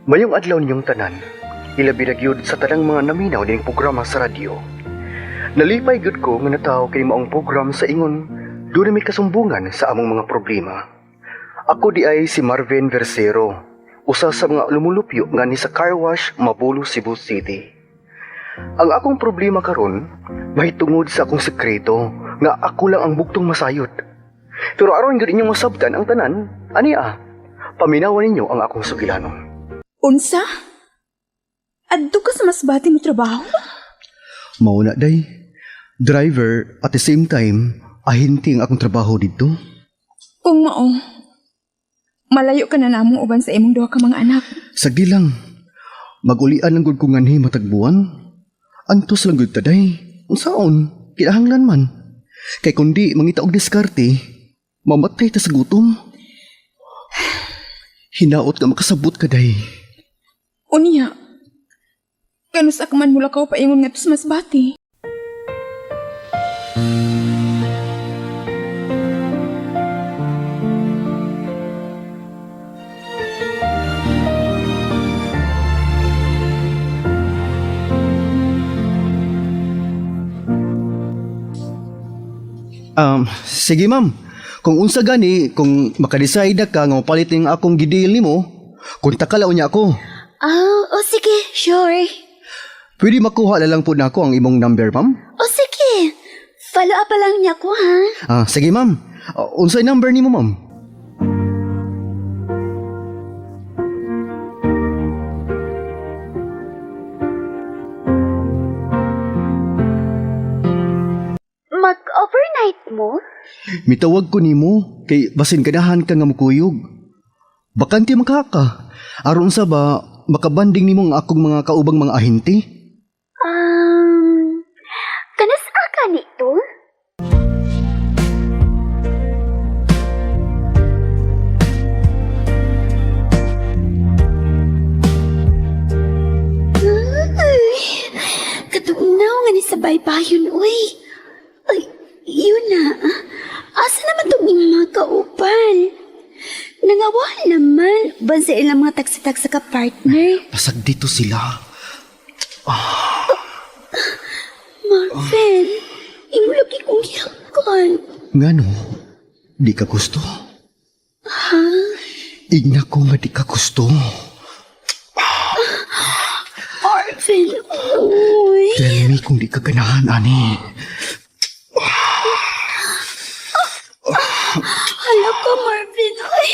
Mayong adlaw ninyong tanan, ilabi na gyud sa tanang mga naminaw ning programa sa radyo. Nalipay gyud ko nga natawo kini maong program sa ingon dunay may kasumbungan sa among mga problema. Ako di ay si Marvin Versiero, usa sa mga lumulupyo nga ni sa car wash Mabulo, Cebu City. Ang akong problema karon mahitungod sa akong sekreto nga ako lang ang bugtong masayod. Pero aron gyud inyong masabtan ang tanan, ania, paminawan ninyo ang akong sugilanon. Unsa? Adto ka sa masbati mo trabaho? Mauna day, driver at the same time, ahinti ang akong trabaho dito. Kung mao, malayo ka na namong uban sa imong duha ka mga anak. Sagdi lang, magulian lang gud ko nganhi matagbuan. Antos lang gud taday, unsaon, kinahanglan man. Kay kundi mangita og diskarte, mamatay ta sa gutom. Hinaot ka makasabot ka day. Unya, kanus man mula ka paingon nga to sa masbati. Sige ma'am. Kung unsa gani, kung makadeside ka nga mapalit ning akong gidil nimo, kontak ka lang niya ako. Sige, sure. Pwede makuha na lang po na ako ang imong number, ma'am? Sige. Follow up pa lang niya ko, ha? Sige ma'am. Unsay number nimo, ma'am? Mag-overnight mo? Mitawag ko nimo kay basin ganahan ka nga mukuyog. Bakante makaka. Aron sa ba makabanding nimo ang akong mga kaubang mga ahente? Kanas aka nito? Katugnaw nga ni sa baybayon, uy. Ay, yun na. Asa naman itong mga kaupan? Nangawal naman. Ban sa ilang mga taksi-taksi ka partner? Pasag dito sila. Marvin, imulagi kong yakan. Ngano? Di ka gusto? Ha? Igna ko nga di ka gusto. Marvin, uy. Tell me kung di ka ganahan, ani. Hala ka, Marvin, uy.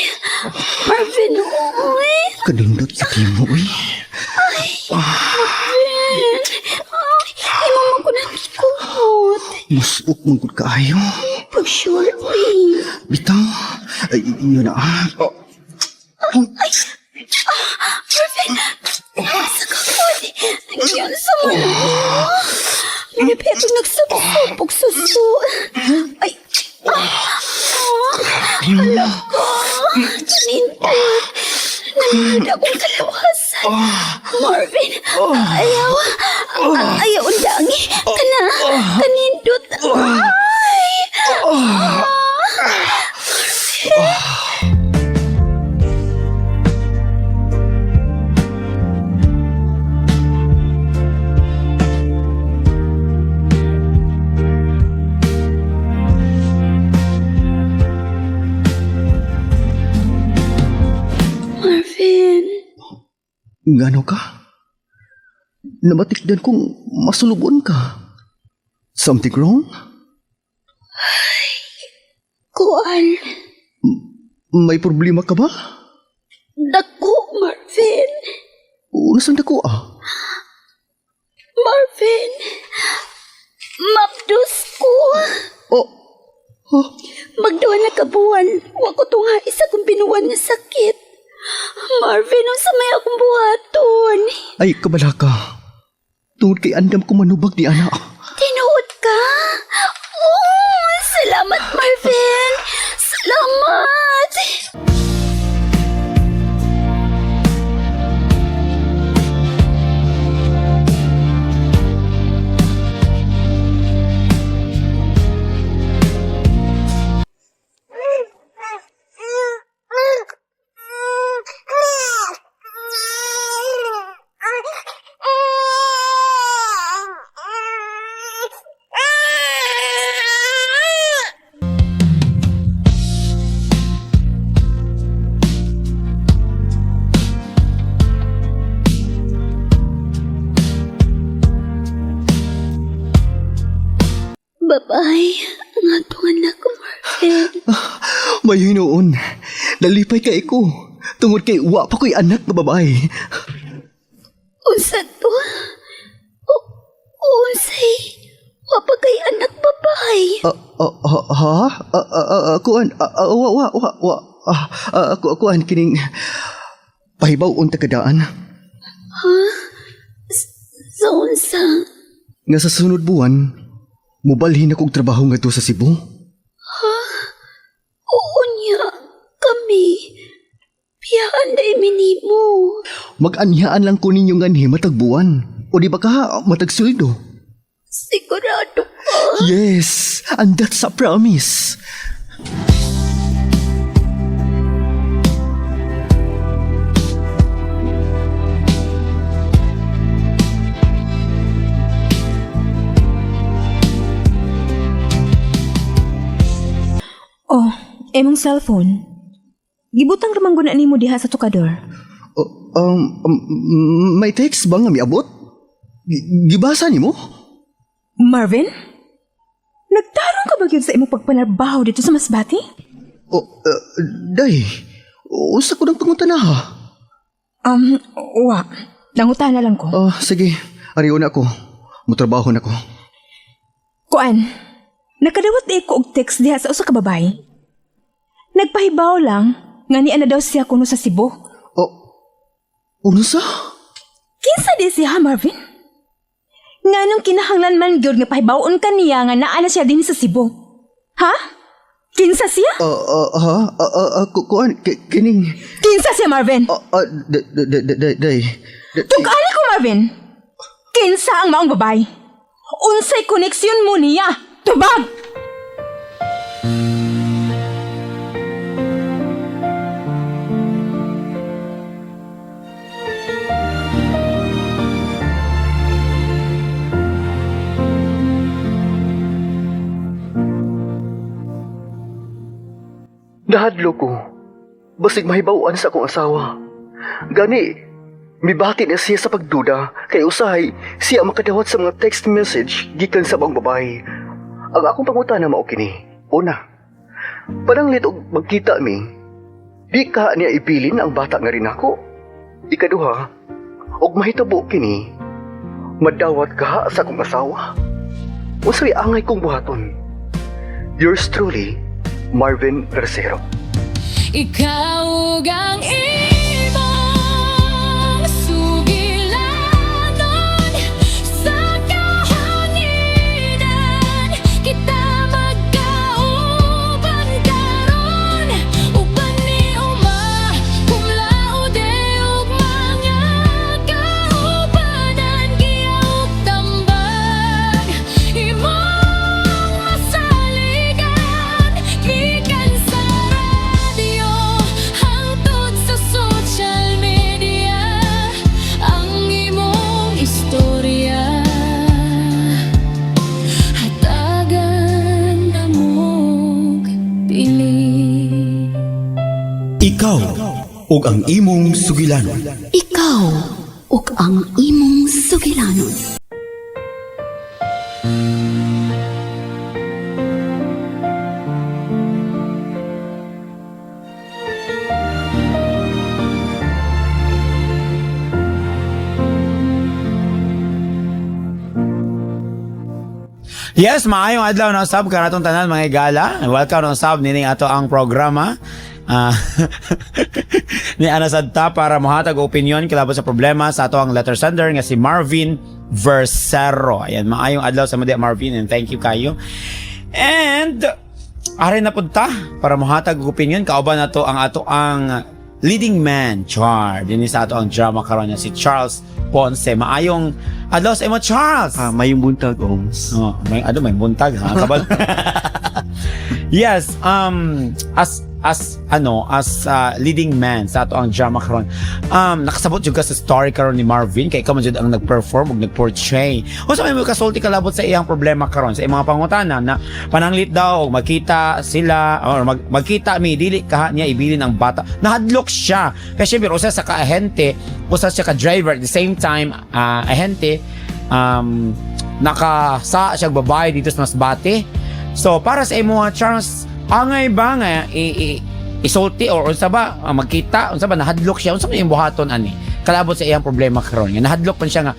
Marvin, uy. Kadindot sa kimo, uy. Marvin. Ay, mama ko nakikot. Masuk mong kaayo. For sure, uy. Bitaw. Ay, yun na. Marvin, sa kakot. Nangyayari sa mga. Pinapetong nagsabog suso. Ay, hala ka. Nanintot. Nanonood akong kalawasan. Marvin, ayaw undangi. Kanindot. Ay! Marvin. Ngano ka? Namatikdan kong masulubon ka. Something wrong? Kuan. May problema ka ba? Dako, Marvin. Nasaan dako Marvin. Mabdus ko. Magduha na kabuwan. Wa ko tunga isa kong binuwan nga sakit. Marvin, unsa may akong buhaton? Ay, kabala ka. Tungod kay andam ko manubag di ana. Tinuod ka? Oh, salamat, Marvin. Salamat. anak ko, Marvin. May hinuon. Nalipay kay ko. Tungod kay wa pa ko'y anak na babae. Unsa to? Unsay? Wa pa kay anak babae. Ha? Kuan, kuan kining pahibaw unta kadaan. So unsa? Nga sa sunod buwan, mubalhin akong trabaho nga to sa Cebu. Oo niya. Kami. Piyaan na iminimo. Mag-anyaan lang ko ninyo nga ni matag buwan. O di ba ka matag sweldo? Sigurado ka. Yes, and that's a promise. Oh, emong cellphone. Gibutang ramang guna nimo diha sa tukador. May text ba nga miabot? Gibasa ni mo? Marvin? Nagtarong ka ba gyud sa imong pagpanarbaho dito sa Masbati? Day, usa ko ng pangunta na ha. Wa. Nangutan na lang ko. Sige, ariyo na ako. Mutrabaho na ko. Kuan, nakadawat ko og text diha sa usa ka babae. Nagpahibaw lang nga niya na daw siya kuno sa Cebu. Unsa? Kinsa di siya, Marvin? Nga nung kinahanglan man gyud nga pahibawon ka niya nga naa na siya din sa Cebu. Ha? Kinsa siya? Kuan, kining... Kinsa siya, Marvin? Day. Tug-ali ko, Marvin. Kinsa ang maong babay? Unsay koneksyon mo niya? Tubag! Nahadlo ko. Basig mahibawaan sa akong asawa. Gani, mibati na siya sa pagduda kay usahay siya makadawat sa mga text message gikan sa bang babae. Ang akong pangutana mao kini. Una, pananglit og magkita mi. Di ka niya ibilin ang bata nga rin ako. Ikaduha, og mahitabo kini. Madawat ka sa akong asawa. Unsay angay kong buhaton. Yours truly, Marvin Tercero. Ikaw ang imong sugilanon sa kahanginan. Kita magkauban karon uban ni uma kumlaude ug mga kaubanan giyaog tambag. Imong masaligan gikan sa radyo hangtod sa social media ang imong istorya hatagan na mong pili. Ikaw ug ang imong sugilanon. Ikaw ug ang imong sugilanon. Yes, maayong adlaw na usab ka natong tanan mga igala. Welcome na usab nining ato ang programa. Ni ana sadta para mohatag opinion kilabot sa problema sa ato ang letter sender nga si Marvin Versero. Ayan, maayong adlaw sa mga Marvin and thank you kayo. And ari na punta para mohatag opinion kauban nato ang ato ang leading man Char. Dinhi sa ato ang drama karon nga si Charles Ponce. Maayong adlaw sa imo Charles. Mayong buntag, Oms. May buntag ha kabal. Yes, as leading man sa ato ang drama karon. Nakasabot jud ka sa story karon ni Marvin kay ikaw man jud ang nag-perform ug nag-portray. Unsa may kasulti kalabot sa iyang problema karon sa iyang mga pangutana na pananglit daw og magkita sila or magkita mi dili ka niya ibilin ang bata. Nahadlok siya. Kay syempre usa sa ka-ahente, usa siya ka-driver at the same time ahente nakasa siya babae dito sa Masbate. So para sa imo Charles, angay ba nga isulti or unsa ba magkita, unsa ba nahadlok siya, unsa man yung buhaton ani? Kalabot sa iyang problema karon. Nga nahadlok pa siya nga,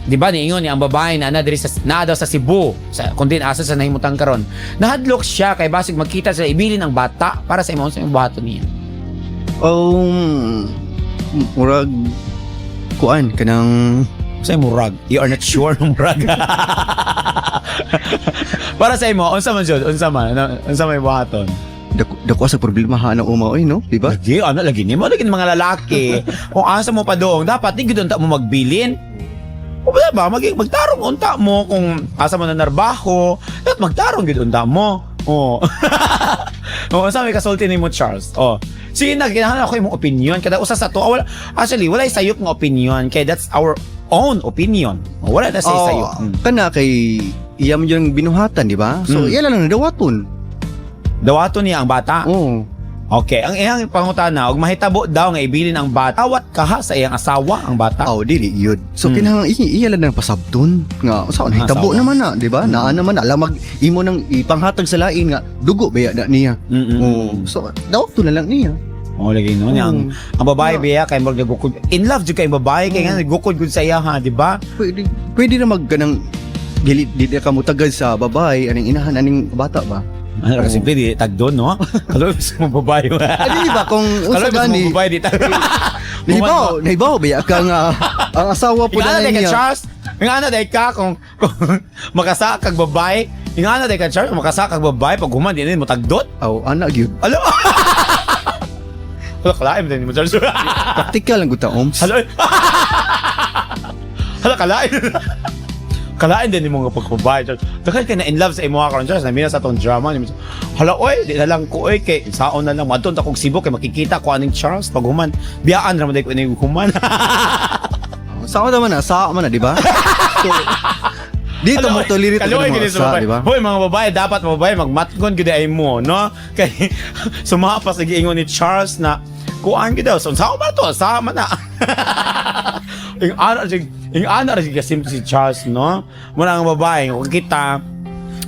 di ba niingon ni ang babae na diri sa daw sa Cebu, sa kundi asa sa nahimutang karon. Nahadlok siya kay basig magkita sila ibilin ang bata para sa imo unsa yung buhaton niya. Murag kuan kanang Sa imo murag, you are not sure ng murag. Para sa imo unsa man jud, unsa may buhaton? dako sa problema ha na umaoy no, di ba? Lagi, lagi ni mo lagi ng mga lalaki. Kung asa mo pa doong, dapat di gud unta mo magbilin. O ba, magtarong unta mo kung asa mo na narbaho, dapat magtarong gud unta mo. Oh. Oh, sa may kasulti ni mo Charles. Oh. Sige na, kinahanglan ako imong opinion kada usa sa to. Actually, wala sayop ng opinion kay that's our own opinion. Oh, wala na sayop. Kana kay iya man yung binuhatan, di ba? So iya lang dawaton. Dawato niya ang bata. Oo. Okay, ang iyang pangutana, og mahitabo daw nga ibilin ang bata. Awat kaha sa iyang asawa ang bata. Dili yun. So kinahanglan iya lang ng pasabton nga sa hitabo asawa. naman na, di ba? Naa naman alamag imo nang ipanghatag sa lain nga dugo baya na niya. So dawato na lang niya. Oh, lagi no ang babae biya kay mag nagukod. In love jud kay babae kay nga nagukod gud sa iya ha, di ba? Pwede na magganang dili ka mutagad sa babae aning inahan aning bata ba? Ano kasi di tag doon no? Kalo sa mga babae. Di ba kung Kalo unsa sa mga gani? babae di tag. Nahibaw ba ka nga ang asawa po na Ingana day ka niya. Charles. Ingana day ka kung makasa kag babae. Ingana day ka Charles kung makasa kag babae pag human di mo tagdot. Anak gyud. Alo. Wala kalaim din mo Charles. Praktikal lang gud ta oms. Alo. Hala kalaim. Kalain din mo nga pagkubay. Dahil ka na in love sa imo karon Charles, namina sa tong drama ni. Hala oy, di na lang ko oy kay saon na lang madton ta kog Cebu kay makikita ko aning Charles pag human. Biyaan ra man day ko ini human. Sa naman na, di ba? So, dito mo tolerate Kaloy mga gini sa babae. di ba? Hoy mga babae, dapat mga babae magmatgon gid ay mo, no? Kay sumapas lagi ingon ni Charles na kuan gid daw. So sa ba to? Sama na. Ing ana rin kasi si Charles, no? Muna ang babae, kung kita,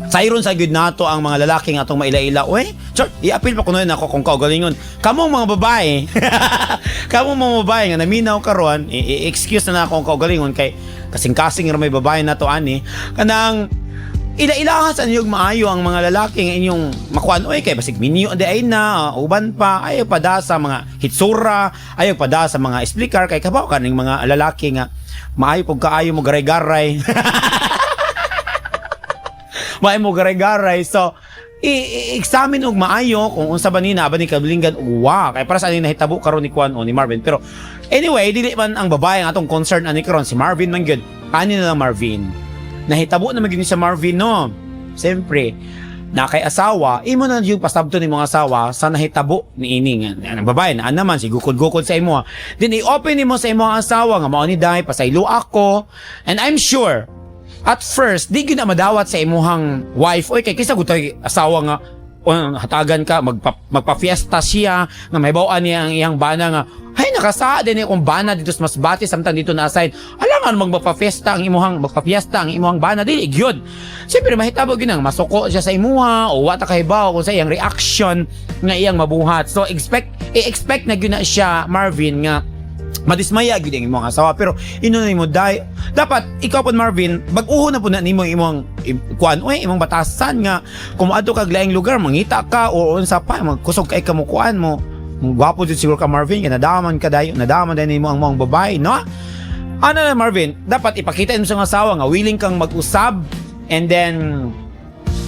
sayron sa gud nato ang mga lalaki nga atong maila-ila. Uy, Charles, i-appeal pa kuno ako kung kaugalingon. Kamong mga babae, kamong mga babae nga naminaw karon, i-excuse na ako kung kaugalingon kay kasing-kasing ra may babae na to ani. Kanang ila-ilahas ang yung maayo ang mga lalaki nga inyong makuan oy kay basig minyo di ay na uban pa ayaw pa da sa mga hitsura, ayaw pa da sa mga explicar kay kabaw kaning mga lalaki nga maayo pag kaayo mo garay-garay. Maayo mo garay-garay. So i-examine og maayo kung unsa ba ni kabilinggan uwa kay para sa ani nahitabo karon ni Kuan o ni Marvin. Pero anyway, dili man ang babae ang atong concern ani karon si Marvin man gyud. Ani na lang Marvin. Nahitabo na magiging sa Marvin, no? Siyempre, na kay asawa, imo na yung pasabto ni mga asawa sa nahitabo ni ining. Ang babae, na naman, si gukod-gukod sa imo. Then, i-open mo sa imo ang asawa, nga mao ni Day, pasaylo ako. And I'm sure, at first, di na madawat sa imuhang wife. Oy, kay kisa gutay asawa nga, hatagan ka, magpa-fiesta siya, nga may bawaan niya ang iyang bana nga, ay nakasa din akong bana dito sa Masbate samtang dito na aside. Alangan magpa-fiesta ang imuhang bana dili gyud. Siyempre mahitabo gyud nang masuko siya sa imuha o wa ta kahibaw kung sa iyang reaction nga iyang mabuhat. So expect na gyud na siya Marvin nga madismaya gyud ang imong asawa pero ino na nimo dapat ikaw pud Marvin bag-uho na pud na nimo imong kuan imong batasan nga kung adto kag laing lugar mangita ka o unsa pa magkusog kay kamo kuan mo. Gwapo din siguro ka Marvin kaya nadaman din mo ang mga babae, no? Ano na Marvin, dapat ipakita mo sa asawa nga willing kang mag-usab and then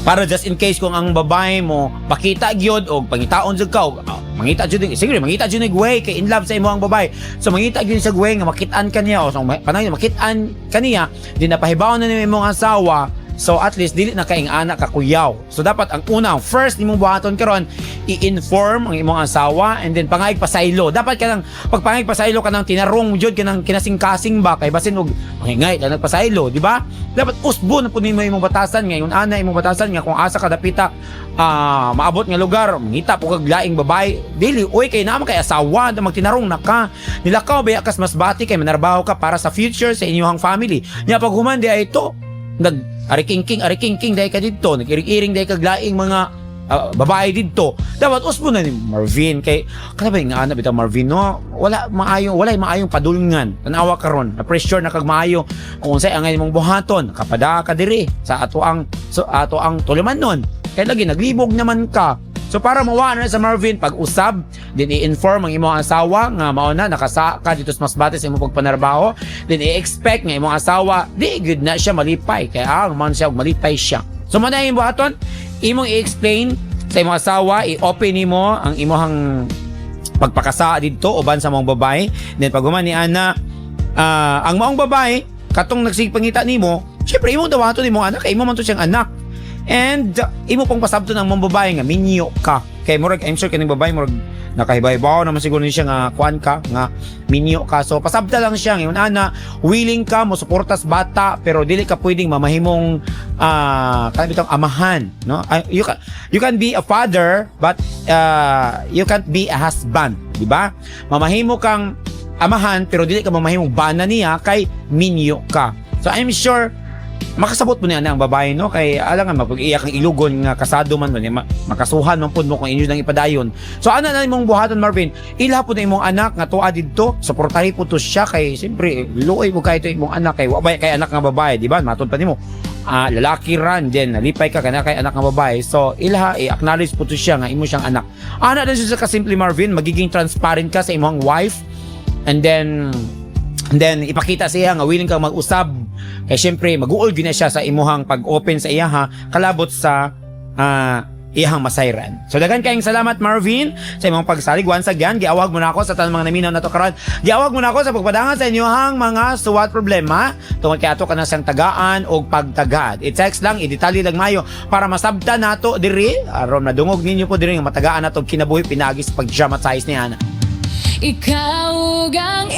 para just in case kung ang babae mo pakita gyud o pangitaon jud ka mangita jud siguro mangita jud way kay in love sa imo ang babae. So mangita gyud sa way nga makit-an kaniya o so, panay makit-an kaniya di napahibaw na ni imong asawa. So at least dili na kaing anak kakuyaw. So dapat ang unang first nimong buhaton karon i-inform ang imong asawa and then pangayag pasaylo. Dapat kanang pagpangayag pasaylo kanang tinarong jud kanang kinasing-kasing ba kay basin og mahingay lang nagpasaylo, di ba? Dapat usbo na pud nimo imong batasan ngayon ana imong batasan nga kung asa ka dapita maabot nga lugar mangita po kag laing babae dili oy kay naman kay asawa na magtinarong na ka nilakaw baya kas Masbate kay manarbaho ka para sa future sa inyong family. Nya pag human di ay ito ariking-king dahil ka dito, nag-iring-iring dahil kaglaing mga babae dito. Dapat usbo na ni Marvin kay kalabay nga ana bitaw Marvin no, wala maayong padulngan. Tanawa karon, na pressure na kag maayo kung unsay angay mong buhaton, kapada ka diri sa ato ang tuliman nun. Kay lagi naglibog naman ka. So para mawala na sa Marvin, pag-usab, din i-inform ang imong asawa nga mao na nakasa ka dito sa Masbate sa imong pagpanarbaho, din i-expect nga imong asawa di good na siya malipay kay ang man siya malipay siya. So man imong buhaton, imong i-explain sa imong asawa, i-open nimo ang imong pagpakasa dito uban sa mong babae. Then pag ni ana ang maong babae katong nagsipangita nimo, syempre imong dawaton imong anak, kay imo man to siyang anak. And imo pong pasabto ng mga babae nga minyo ka. Kay murag I'm sure kaning babae murag nakahibaw-hibaw naman siguro ni siya nga kuan ka nga minyo ka. So pasabta lang siya ngayon ana, willing ka mo suportas bata pero dili ka pwedeng mamahimong kanang amahan, no? You can be a father but you can't be a husband, di ba? Mamahimo kang amahan pero dili ka mamahimong bana niya kay minyo ka. So I'm sure makasabot mo niya ang babae, no? Kay alangan mapag-iyak ang ilugon nga kasado man makasuhan man pud mo kung inyo nang ipadayon. So ana na imong buhaton Marvin, ila pud na imong anak nga tuwa didto, suportahi pud to siya kay siyempre luoy mo kay to imong anak kay wabay kay anak nga babae, di ba? Matud pa nimo. Lalaki ran din nalipay ka kana kay anak nga babae. So ila i-acknowledge pud to siya nga imo siyang anak. Ana din siya ka simple Marvin, magiging transparent ka sa imong wife and then ipakita siya nga willing kang mag-usab kay syempre mag-uol gyud na siya sa imuhang pag-open sa iyaha kalabot sa iyahang masayran. So daghan kayong salamat Marvin sa imong pagsalig. Once again, giawag mo na ako sa tanang mga naminaw na to karon. Giawag mo na ako sa pagpadangan sa inyong mga suwat problema tungod kay ato kana sang tagaan og pagtagad. I-text lang, i-detalye lang mayo para masabta nato diri aron nadungog ninyo po diri nga matagaan nato kinabuhi pinagi sa pag-dramatize ni Ana. Ikaw ang